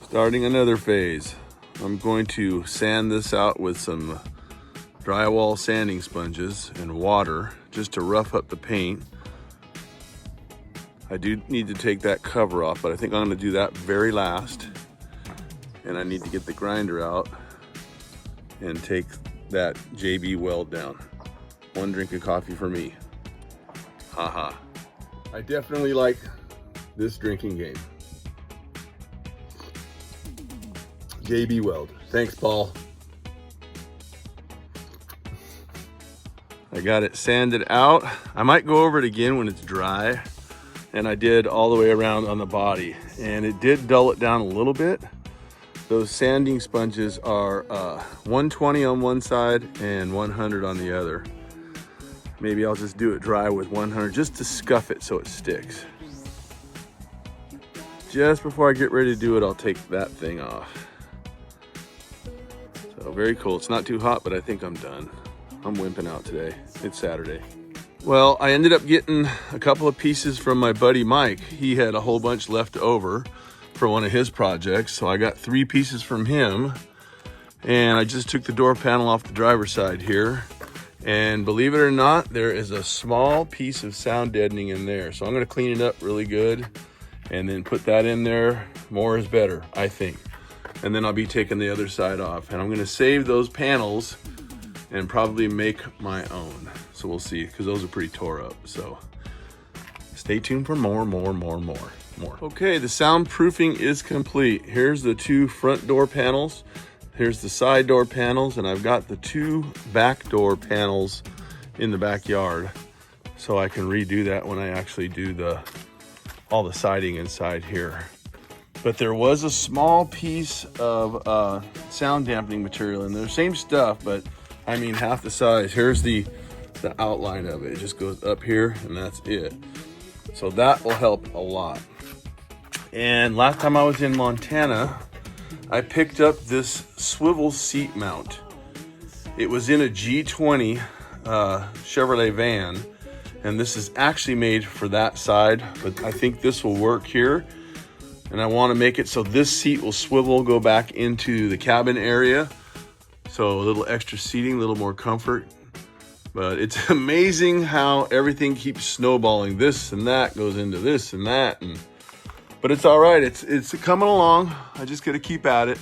Starting another phase. I'm going to sand this out with some drywall sanding sponges and water just to rough up the paint. I do need to take that cover off, but I think I'm going to do that very last. And I need to get the grinder out and take that JB weld down. One drink of coffee for me. Haha. I definitely like this drinking game. JB Weld. Thanks, Paul. I got it sanded out. I might go over it again when it's dry. And I did all the way around on the body. And it did dull it down a little bit. Those sanding sponges are 120 on one side and 100 on the other. Maybe I'll just do it dry with 100 just to scuff it so it sticks. Just before I get ready to do it, I'll take that thing off. So very cool. It's not too hot, but I think I'm done. I'm wimping out today. It's Saturday. Well, I ended up getting a couple of pieces from my buddy Mike. He had a whole bunch left over for one of his projects. So I got 3 pieces from him. And I just took the door panel off the driver's side here. And believe it or not, there is a small piece of sound deadening in there. So I'm gonna clean it up really good and then put that in there. More is better, I think. And then I'll be taking the other side off. And I'm gonna save those panels and probably make my own. So we'll see, because those are pretty tore up. So stay tuned for more. Okay, the soundproofing is complete. Here's the 2 front door panels. Here's the side door panels, and I've got the 2 back door panels in the backyard. So I can redo that when I actually do all the siding inside here. But there was a small piece of sound dampening material in there. Same stuff, but I mean half the size. Here's the outline of it. It just goes up here and that's it. So that will help a lot. And last time I was in Montana, I picked up this swivel seat mount. It was in a G20 Chevrolet van, and this is actually made for that side, but I think this will work here. And I want to make it so this seat will swivel, go back into the cabin area. So a little extra seating, a little more comfort. But it's amazing how everything keeps snowballing. This and that goes into this and that. But it's all right. It's coming along. I just got to keep at it.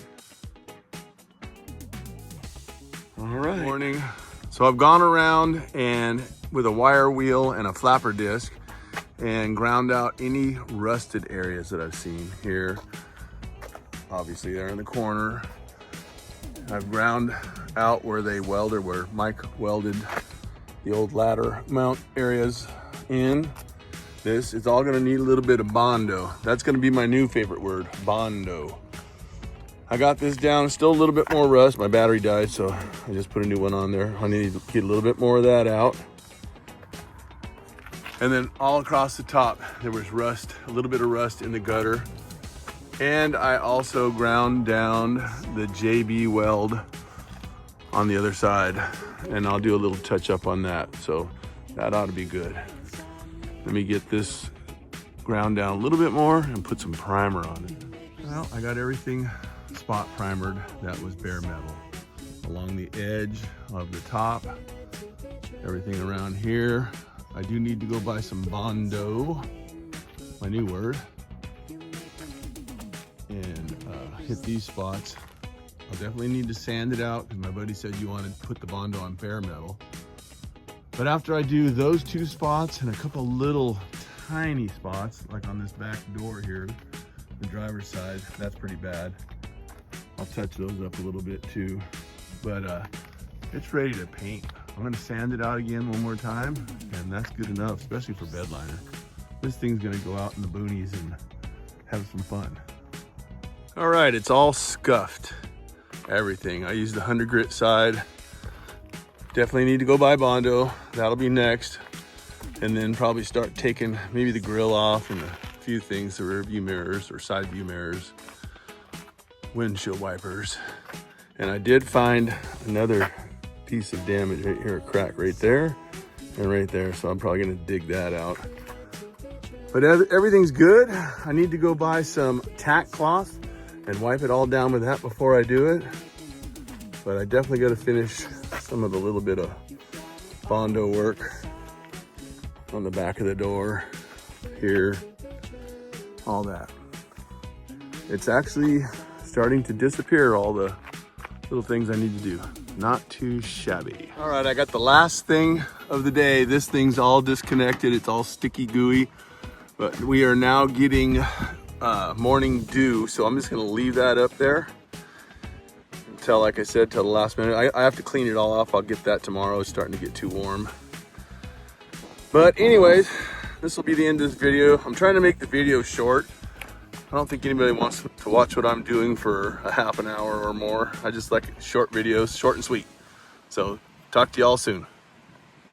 All right. Morning. So I've gone around and with a wire wheel and a flapper disc and ground out any rusted areas that I've seen here. Obviously there in the corner. I've ground out where they welded, where Mike welded the old ladder mount areas in. This is all gonna need a little bit of Bondo. That's gonna be my new favorite word, Bondo. I got this down, still a little bit more rust. My battery died, so I just put a new one on there. I need to get a little bit more of that out. And then all across the top, there was rust, a little bit of rust in the gutter. And I also ground down the JB Weld on the other side. And I'll do a little touch up on that. So that ought to be good. Let me get this ground down a little bit more and put some primer on it. Well, I got everything spot primered. That was bare metal. Along the edge of the top, everything around here. I do need to go buy some Bondo, my new word, and hit these spots. I'll definitely need to sand it out because my buddy said you wanted to put the Bondo on bare metal. But after I do those 2 spots and a couple little tiny spots, like on this back door here, the driver's side, that's pretty bad. I'll touch those up a little bit too. But it's ready to paint. I'm gonna sand it out again one more time, and that's good enough, especially for bed liner. This thing's gonna go out in the boonies and have some fun. All right, it's all scuffed, everything. I used the 100 grit side. Definitely need to go buy Bondo. That'll be next. And then probably start taking maybe the grill off and a few things, the rear view mirrors or side view mirrors, windshield wipers. And I did find another piece of damage right here, a crack right there and right there. So I'm probably gonna dig that out. But everything's good. I need to go buy some tack cloth and wipe it all down with that before I do it. But I definitely got to finish some of the little bit of Bondo work on the back of the door here, all that. It's actually starting to disappear, all the little things I need to do. Not too shabby. All right, I got the last thing of the day. This thing's all disconnected. It's all sticky gooey, but we are now getting morning dew. So I'm just gonna leave that up there until, like I said, till the last minute. I have to clean it all off. I'll get that tomorrow. It's starting to get too warm. But anyways, this will be the end of this video. I'm trying to make the video short. I don't think anybody wants to watch what I'm doing for a half an hour or more. I just like short videos, short and sweet. So talk to y'all soon.